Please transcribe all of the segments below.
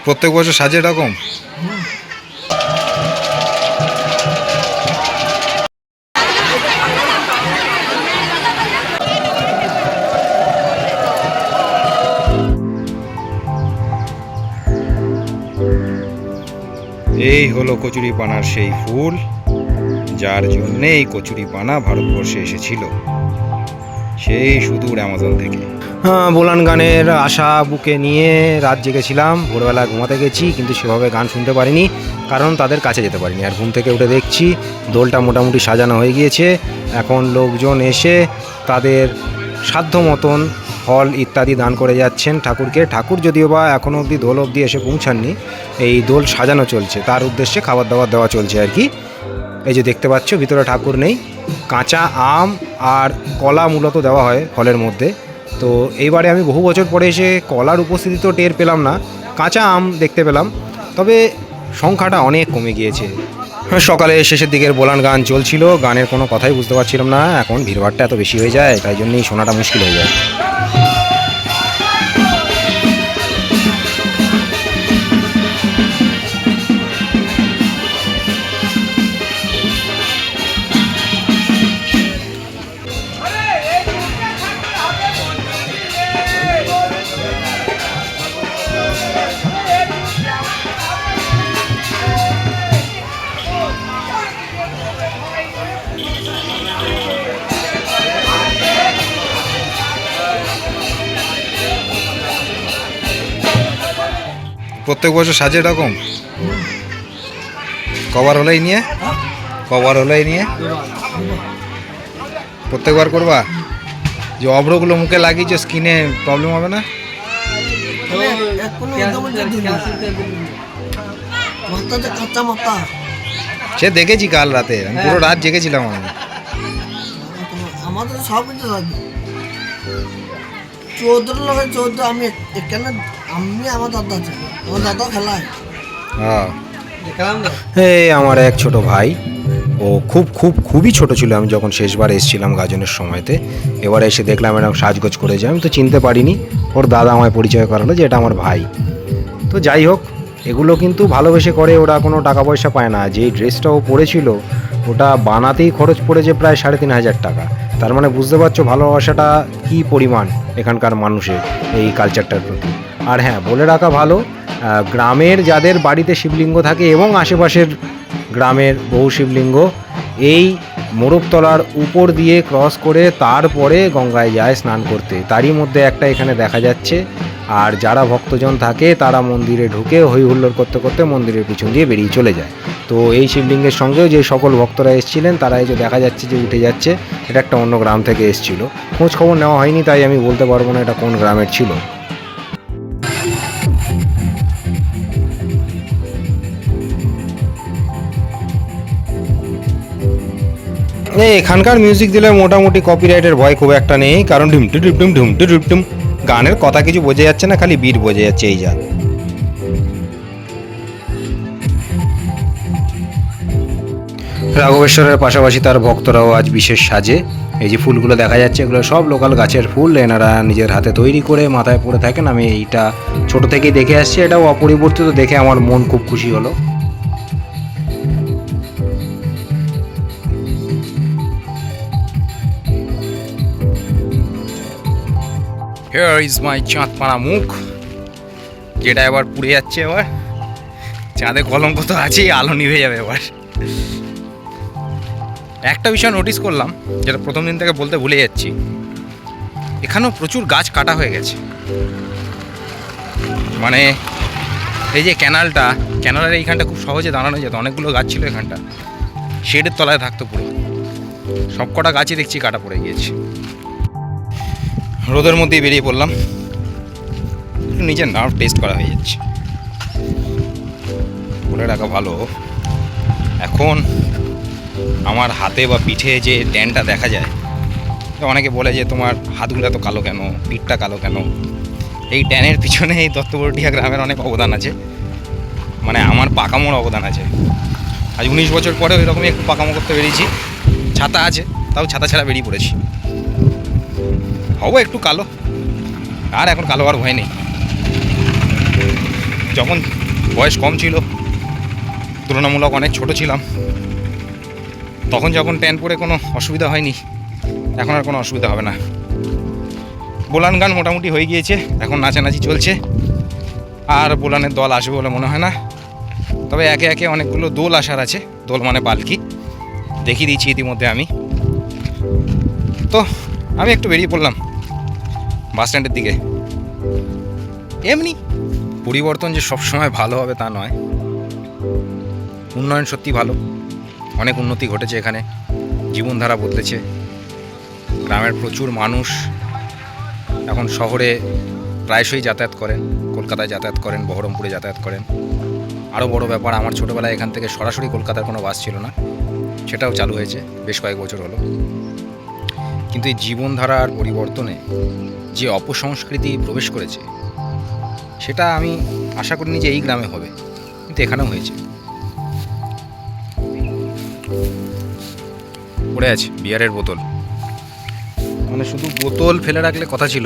প্রত্যেক বছর সাজে এরকম? এই হলো কচুরিপানার সেই ফুল, যার জন্যে এই কচুরিপানা ভারতবর্ষে এসেছিল সেই সুদূর অ্যামাজন থেকে। হ্যাঁ, বোলান গানের আশা বুকে নিয়ে রাত জেগেছিলাম, ভোরবেলা ঘুমাতে গেছি, কিন্তু সেভাবে গান শুনতে পারিনি, কারণ তাদের কাছে যেতে পারিনি। আর ঘুম থেকে উঠে দেখছি দোলটা মোটামুটি সাজানো হয়ে গিয়েছে। এখন লোকজন এসে তাদের সাধ্য মতন ফল ইত্যাদি দান করে যাচ্ছেন ঠাকুরকে। ঠাকুর যদিও বা এখনও অবধি দোল অবধি এসে পৌঁছাননি, এই দোল সাজানো চলছে, তার উদ্দেশ্যে খাবার দাবার দেওয়া চলছে আর কি। এই যে দেখতে পাচ্ছ ভিতরে ঠাকুর নেই, কাঁচা আম আর কলা মূলত দেওয়া হয় ফলের মধ্যে। তো এইবারে আমি বহু বছর পরে এসে কলার উপস্থিতি তো টের পেলাম না, কাঁচা আম দেখতে পেলাম, তবে সংখ্যাটা অনেক কমে গিয়েছে। সকালে শেষের দিকের বোলান গান চলছিল, গানের কোনো কথাই বুঝতে পারছিলাম না, এখন ভিড়ভাড়টা এত বেশি হয়ে যায়, তাই জন্যই শোনাটা মুশকিল হয়ে যায়। প্রত্যেক বছর সাজে এরকম? কবার হলেই নিয়ে প্রত্যেকবার করবা? যে অভ্রগুলো মুখে লাগিয়েছে, স্কিনে প্রবলেম হবে না? সে দেখেছি কাল রাতে, আমি পুরো রাত জেগেছিলাম। আমাদের সব কিছু থাকবে 14 লোকের 14। আমি এখানে আমার দাদা আছে, আমার দাদা খেলায়। হ্যাঁ, এই আমার এক ছোট ভাই, ও খুবই ছোট ছিল আমি যখন শেষবার এসেছিলাম গাজনের সময়তে। এবারে এসে দেখলাম এরকম সাজগোজ করে যায়, আমি তো চিনতে পারিনি, ওর দাদা আমায় পরিচয় করালো যে এটা আমার ভাই। তো যাই হোক, এগুলো কিন্তু ভালোবেসে করে, ওরা কোনো টাকা পয়সা পায় না। যেই ড্রেসটা ও পরেছিল ওটা বানাতেই খরচ পড়েছে প্রায় 3,500 টাকা। তার মানে বুঝতে পারছো ভালোবাসাটা কী পরিমাণ এখানকার মানুষের এই কালচারটার প্রতি। আর হ্যাঁ, বলে রাখা ভালো, গ্রামের যাদের বাড়িতে শিবলিঙ্গ থাকে এবং আশেপাশের গ্রামের বহু শিবলিঙ্গ এই মোরগতলার উপর দিয়ে ক্রস করে তারপরে গঙ্গায় যায় স্নান করতে, তারই মধ্যে একটা এখানে দেখা যাচ্ছে। আর যারা ভক্তজন থাকে তারা মন্দিরে ঢুকে হই হুল্লোড় করতে করতে মন্দিরের পিছন দিয়ে বেরিয়ে চলে যায়। তো এই শিবলিঙ্গের সঙ্গেও যে সকল ভক্তরা এসেছিলেন তারা এই যে দেখা যাচ্ছে যে উঠে যাচ্ছে, এটা একটা অন্য গ্রাম থেকে এসেছিল। খোঁজ খবর নেওয়া হয়নি, তাই আমি বলতে পারবো না এটা কোন গ্রামের ছিল। এখানকার মিউজিক দিলে মোটামুটি কপিরাইটের ভয় খুব একটা নেই, কারণ ঢুমটু ঢুমটুম ঢুমটু ঢুমটুম, গানের কথা কিছু বোঝা যাচ্ছে না, খালি বিট বোঝা যাচ্ছে। এই যা রাঘবেশ্বরের পাশাপাশি তার ভক্তরাও আজ বিশেষ সাজে। এই যে ফুলগুলো দেখা যাচ্ছে এগুলো সব লোকাল গাছের ফুল, এনারা নিজের হাতে তৈরি করে মাথায় পরে থাকেন। আমি এইটা ছোট থেকেই দেখে আসছি, এটাও অপরিবর্তিত দেখে আমার মন খুব খুশি হলো। Here is my চাঁদপানা মুখ, যেটা এবার পুড়ে যাচ্ছে। এবার চাঁদে কলঙ্ক তো আছেই, আলো নিভে যাবে এবার। একটা বিষয় নোটিস করলাম, যেটা প্রথম দিন থেকে বলতে ভুলে যাচ্ছি, এখানেও প্রচুর গাছ কাটা হয়ে গেছে। মানে এই যে ক্যানালের এইখানটা খুব সহজে দাঁড়ানো যেত, অনেকগুলো গাছ ছিল এখানটা, শেডের তলায় থাকতো পুরো, সব কটা গাছই দেখছি কাটা পড়ে গিয়েছে। রোদের মধ্যেই বেরিয়ে পড়লাম, একটু নিজের নার্ভ টেস্ট করা হয়ে যাচ্ছে। বলে রাখা ভালো, এখন আমার হাতে বা পিঠে যে ট্যানটা দেখা যায়, অনেকে বলে যে তোমার হাতগুলো তো কালো কেন, পিঠটা কালো কেন। এই ট্যানের পিছনে এই দত্তবরটিয়া গ্রামের অনেক অবদান আছে, মানে আমার পাকামোর অবদান আছে। আজ 19 বছর পরে ওই রকমই একটু পাকামো করতে বেরিয়েছি, ছাতা আছে তাও ছাতা ছাড়া বেরিয়ে পড়েছি। হবো একটু কালো, আর এখন কালো আর ভয় নেই। যখন বয়স কম ছিল, তুলনামূলক অনেক ছোট ছিলাম, তখন যখন প্যান্ট পরে কোনো অসুবিধা হয়নি, এখন আর কোনো অসুবিধা হবে না। বোলান গান মোটামুটি হয়ে গিয়েছে, এখন নাচানাচি চলছে, আর বোলানের দল আসবে বলে মনে হয় না। তবে একে একে অনেকগুলো দোল আসার আছে, দোল মানে পালকি, দেখিয়ে দিয়েছি ইতিমধ্যে আমি। তো আমি একটু বেরিয়ে পড়লাম বাস স্ট্যান্ডের দিকে। এমনি পরিবর্তন যে সবসময় ভালো হবে তা নয়, উন্নয়ন সত্যি ভালো, অনেক উন্নতি ঘটেছে এখানে, জীবনধারা বদলেছে। গ্রামের প্রচুর মানুষ এখন শহরে প্রায়শই যাতায়াত করেন, কলকাতায় যাতায়াত করেন, বহরমপুরে যাতায়াত করেন। আরও বড় ব্যাপার, আমার ছোটোবেলায় এখান থেকে সরাসরি কলকাতার কোনো বাস ছিল না, সেটাও চালু হয়েছে বেশ কয়েক বছর হলো। কিন্তু এই জীবনধারার পরিবর্তনে যে অপসংস্কৃতি প্রবেশ করেছে, সেটা আমি আশা করিনি যে এই গ্রামে হবে, কিন্তু এখানেও হয়েছে। পড়ে আছে বিয়ারের বোতল, মানে শুধু বোতল ফেলে রাখলে কথা ছিল,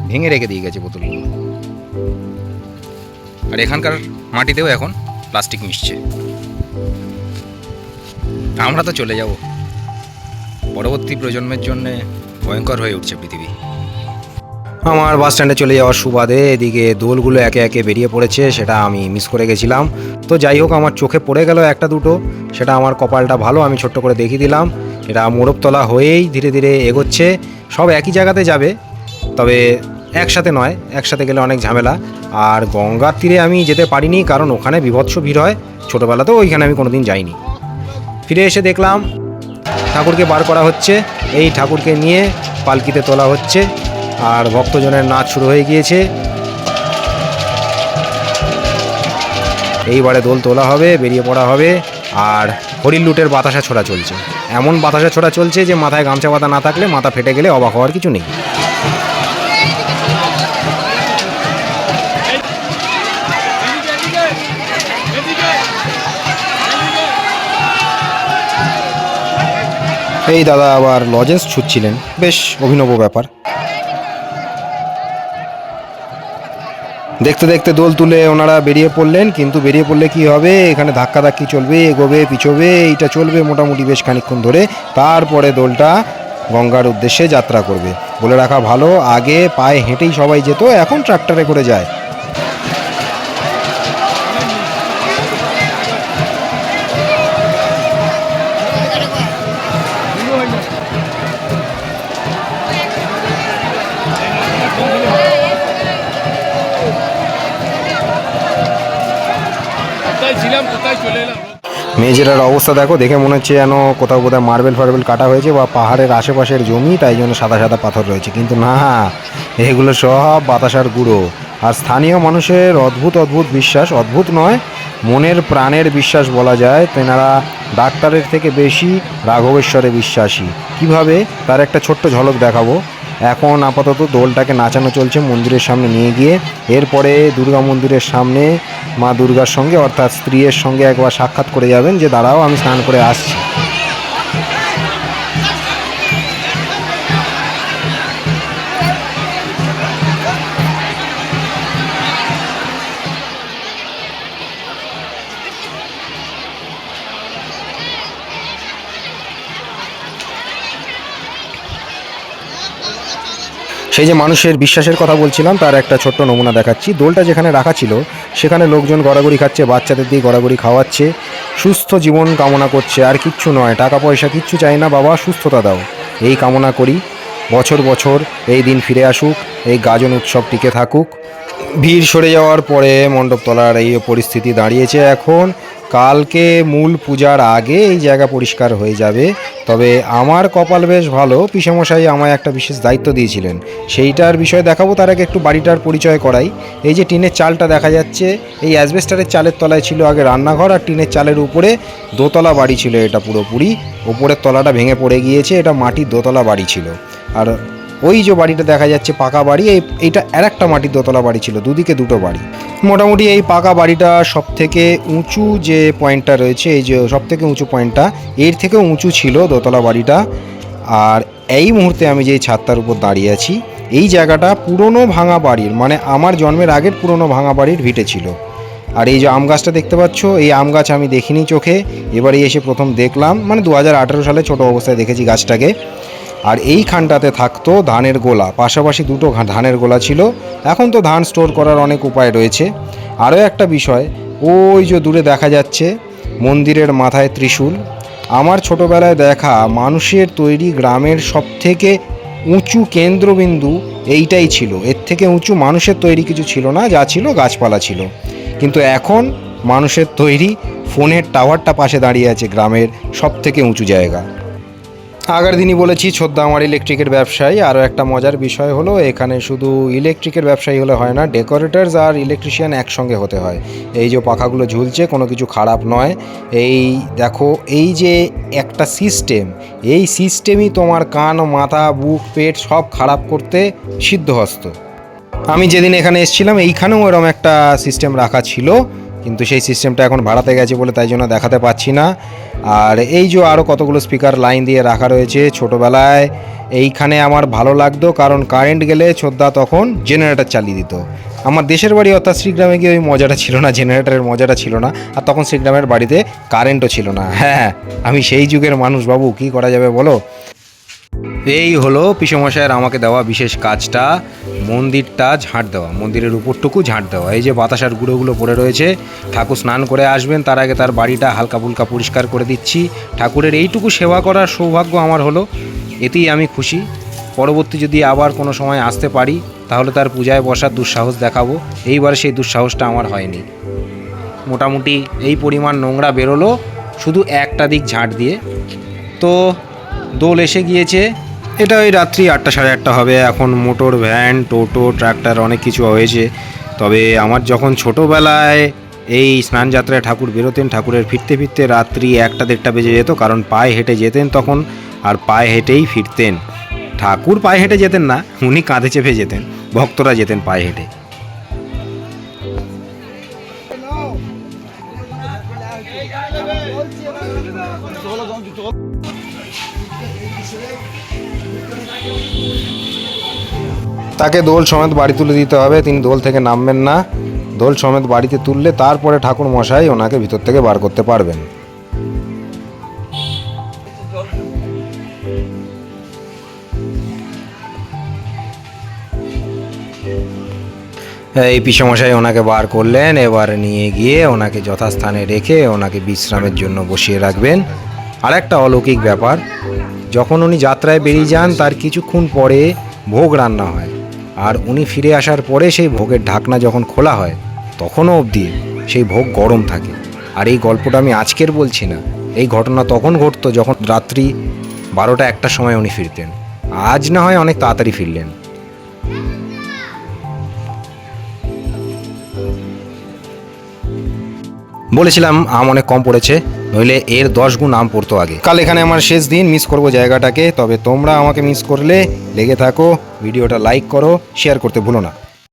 ভেঙে রেখে দিয়ে গেছে বোতলগুলো। আর এখানকার মাটিতেও এখন প্লাস্টিক মিশছে। আমরা তো চলে যাব, পরবর্তী প্রজন্মের জন্য ভয়ঙ্কর হয়ে উঠছে পৃথিবী। আমার বাস স্ট্যান্ডে চলে যাওয়ার সুবাদে এদিকে দোলগুলো একে একে বেরিয়ে পড়েছে, সেটা আমি মিস করে গেছিলাম। তো যাই হোক, আমার চোখে পড়ে গেল একটা দুটো, সেটা আমার কপালটা ভালো, আমি ছোট্ট করে দেখিয়ে দিলাম। এটা মোড়বতলা হয়েই ধীরে ধীরে এগোচ্ছে, সব একই জায়গাতে যাবে, তবে একসাথে নয়, একসাথে গেলে অনেক ঝামেলা। আর গঙ্গার তীরে আমি যেতে পারিনি, কারণ ওখানে বীভৎস ভিড় হয়, ছোটোবেলাতেও ওইখানে আমি কোনোদিন যাইনি। ফিরে এসে দেখলাম ঠাকুরকে বার করা হচ্ছে, এই ঠাকুরকে নিয়ে পালকিতে তোলা হচ্ছে, আর ভক্তজনের নাচ শুরু হয়ে গিয়েছে। এইবারে দোল তোলা হবে, বেরিয়ে পড়া হবে, আর হরির লুটের বাতাসা ছোড়া চলছে। এমন বাতাসা ছোড়া চলছে যে মাথায় গামছা বাঁধা না থাকলে মাথা ফেটে গেলে অবাক হওয়ার কিছু নেই। এই দাদা আবার লজেন্স ছুটছিলেন, বেশ অভিনব ব্যাপার। দেখতে দেখতে দোল তুলে ওনারা বেরিয়ে পড়লেন, কিন্তু বেরিয়ে পড়লে কি হবে, এখানে ধাক্কাধাক্কি চলবে, এগোবে পিছোবে, এইটা চলবে মোটামুটি বেশ খানিকক্ষণ ধরে। তারপরে দোলটা গঙ্গার উদ্দেশ্যে যাত্রা করবে। বলে রাখা ভালো, আগে পায়ে হেঁটেই সবাই যেত, এখন ট্রাক্টরে করে যায়। মেজেরার অবস্থা দেখো, দেখে মনে হচ্ছে যেন কোথাও কোথাও মার্বেল ফার্বেল কাটা হয়েছে বা পাহাড়ের আশেপাশের জমি, তাই জন্য সাদা সাদা পাথর রয়েছে, কিন্তু না, এগুলো সব বাতাসার গুঁড়ো। আর স্থানীয় মানুষের অদ্ভুত অদ্ভুত বিশ্বাস, অদ্ভুত নয়, মনের প্রাণের বিশ্বাস বলা যায়। তেনারা ডাক্তারের থেকে বেশি রাঘবেশ্বরে বিশ্বাসী। কিভাবে, তার একটা ছোট্ট ঝলক দেখাবো। এখন আপাতত দোলটাকে নাচানো চলছে মন্দিরের সামনে নিয়ে গিয়ে, এরপরে দুর্গা মন্দিরের সামনে মা দুর্গার সঙ্গে অর্থাৎ স্ত্রীর সঙ্গে একবার সাক্ষাৎ করে যাবেন যে দাঁড়াও আমি স্নান করে আসছি। সেই যে মানুষের বিশ্বাসের কথা বলছিলাম, তার একটা ছোট্ট নমুনা দেখাচ্ছি। দোলটা যেখানে রাখা ছিল সেখানে লোকজন গড়াগড়ি খাচ্ছে, বাচ্চাদের দিয়ে গড়াগড়ি খাওয়াচ্ছে, সুস্থ জীবন কামনা করছে, আর কিচ্ছু নয়, টাকা পয়সা কিচ্ছু চাই না, বাবা সুস্থতা দাও, এই কামনা করি। বছর বছর এই দিন ফিরে আসুক, এই গাজন উৎসব টিকে থাকুক। ভিড় সরে যাওয়ার পরে মণ্ডপতলার এই পরিস্থিতি দাঁড়িয়েছে এখন। কালকে মূল পূজার আগে এই জায়গা পরিষ্কার হয়ে যাবে। তবে আমার কপাল বেশ ভালো, পিসেমশাই আমায় একটা বিশেষ দায়িত্ব দিয়েছিলেন, সেইটার বিষয় দেখাবো। তার আগে একটু বাড়িটার পরিচয় করাই। এই যে টিনের চালটা দেখা যাচ্ছে, এই অ্যাসবেস্টারের চালের তলায় ছিল আগে রান্নাঘর, আর টিনের চালের উপরে দোতলা বাড়ি ছিল এটা পুরোপুরি। ওপরের তলাটা ভেঙে পড়ে গিয়েছে, এটা মাটির দোতলা বাড়ি ছিল। আর ওই যে বাড়িটা দেখা যাচ্ছে পাকা বাড়ি, এইটা আর একটা মাটির দোতলা বাড়ি ছিল, দুদিকে দুটো বাড়ি। মোটামুটি এই পাকা বাড়িটা সব থেকে উঁচু যে পয়েন্টটা রয়েছে, এই যে সব থেকে উঁচু পয়েন্টটা, এর থেকেও উঁচু ছিল দোতলা বাড়িটা। আর এই মুহূর্তে আমি যে ছাদটার উপর দাঁড়িয়ে আছি, এই জায়গাটা পুরনো ভাঙা বাড়ির, মানে আমার জন্মের আগের পুরনো ভাঙা বাড়ির ভিটে ছিল। আর এই যে আম গাছটা দেখতে পাচ্ছ, এই আম গাছ আমি দেখিনি চোখে, এবারে এসে প্রথম দেখলাম, মানে 2018 সালে ছোট অবস্থায় দেখেছি গাছটাকে। আর এইখানটাতে থাকতো ধানের গোলা, পাশাপাশি দুটো ধানের গোলা ছিল। এখন তো ধান স্টোর করার অনেক উপায় রয়েছে। আরও একটা বিষয়, ওই যে দূরে দেখা যাচ্ছে মন্দিরের মাথায় ত্রিশূল। আমার ছোটোবেলায় দেখা মানুষের তৈরি গ্রামের সবথেকে উঁচু কেন্দ্রবিন্দু এইটাই ছিল। এর থেকে উঁচু মানুষের তৈরি কিছু ছিল না, যা ছিল গাছপালা ছিল। কিন্তু এখন মানুষের তৈরি ফোনের টাওয়ারটা পাশে দাঁড়িয়ে আছে গ্রামের সবথেকে উঁচু জায়গা। আগের দিনই বলেছি ছোদ্দা আমার ইলেকট্রিকের ব্যবসায়ী। আরও একটা মজার বিষয় হলো, এখানে শুধু ইলেকট্রিকের ব্যবসায়ী হলে হয় না, ডেকোরেটার্স আর ইলেকট্রিশিয়ান একসঙ্গে হতে হয়। এই যে পাখাগুলো ঝুলছে, কোনো কিছু খারাপ নয়। এই দেখো, এই যে একটা সিস্টেম, এই সিস্টেমই তোমার কান, মাথা, বুক, পেট সব খারাপ করতে সিদ্ধহস্ত। আমি যেদিন এখানে এসেছিলাম এইখানেও এরকম একটা সিস্টেম রাখা ছিল, কিন্তু সেই সিস্টেমটা এখন ভাড়াতে গেছে বলে তাই জন্য দেখাতে পাচ্ছি না। আর এই যে আরও কতগুলো স্পিকার লাইন দিয়ে রাখা রয়েছে। ছোটোবেলায় এইখানে আমার ভালো লাগতো, কারণ কারেন্ট গেলে ছোদ্দা তখন জেনারেটর চালিয়ে দিত। আমার দেশের বাড়ি অর্থাৎ শ্রীগ্রামে গিয়ে ওই মজাটা ছিল না, জেনারেটরের মজাটা ছিল না। আর তখন শ্রীগ্রামের বাড়িতে কারেন্টও ছিল না। হ্যাঁ, আমি সেই যুগের মানুষ বাবু, কী করা যাবে বলো। এই হলো পিসমশায়ের আমাকে দেওয়া বিশেষ কাজটা, মন্দিরটা ঝাঁট দেওয়া, মন্দিরের উপরটুকু ঝাঁট দেওয়া। এই যে বাতাসার গুঁড়োগুলো পড়ে রয়েছে, ঠাকুর স্নান করে আসবেন, তার আগে তার বাড়িটা হালকা ফুলকা পরিষ্কার করে দিচ্ছি। ঠাকুরের এইটুকু সেবা করার সৌভাগ্য আমার হলো, এতেই আমি খুশি। পরবর্তী যদি আবার কোনো সময় আসতে পারি, তাহলে তার পূজায় বসার দুঃসাহস দেখাবো। এইবার সেই দুঃসাহসটা আমার হয়নি। মোটামুটি এই পরিমাণ নোংরা বেরোলো শুধু একটা দিক ঝাঁট দিয়ে। তো দোল এসে গিয়েছে, এটা ওই রাত্রি 8টা সাড়ে 8টা হবে। এখন মোটর, ভ্যান, টোটো, ট্রাক্টর অনেক কিছু হয়েছে। তবে আমার যখন ছোটোবেলায় এই স্নান যাত্রায় ঠাকুর বেরোতেন, ঠাকুরের ফিরতে ফিরতে রাত্রি 1টা 1:30 বেজে যেত, কারণ পায়ে হেঁটে যেতেন তখন, আর পায়ে হেঁটেই ফিরতেন। ঠাকুর পায়ে হেঁটে যেতেন না, উনি কাঁধে চেপে যেতেন, ভক্তরা যেতেন পায়ে হেঁটে। তাকে দোল সমেত বাড়ি তুলে দিতে হবে, তিনি দোল থেকে নামবেন না। দোল সমেত বাড়িতে তুললে তারপরে ঠাকুর মশাই ওনাকে ভিতর থেকে বার করতে পারবেন। এই পিসমশাই ওনাকে বার করলেন, এবার নিয়ে গিয়ে ওনাকে যথাস্থানে রেখে ওনাকে বিশ্রামের জন্য বসিয়ে রাখবেন। আর একটা অলৌকিক ব্যাপার, যখন উনি যাত্রায় বেরিয়ে যান তার কিছুক্ষণ পরে ভোগ রান্না হয়, আর উনি ফিরে আসার পরে সেই ভোগের ঢাকনা যখন খোলা হয় তখনও অবধি সেই ভোগ গরম থাকে। আর এই গল্পটা আমি আজকের বলছি না, এই ঘটনা তখন ঘটতো যখন রাত্রি 12টা 1টার সময় উনি ফিরতেন। আজ না হয় অনেক তাড়াতাড়ি ফিরলেন। বলেছিলাম আম অনেক কম পড়েছে, নইলে এর 10 গুণ আম পড়তো আগে। কাল এখানে আমার শেষ দিন, মিস করব জায়গাটাকে। তবে তোমরা আমাকে মিস করলে লেগে থাকো, ভিডিওটা লাইক করো, শেয়ার করতে ভুলো না।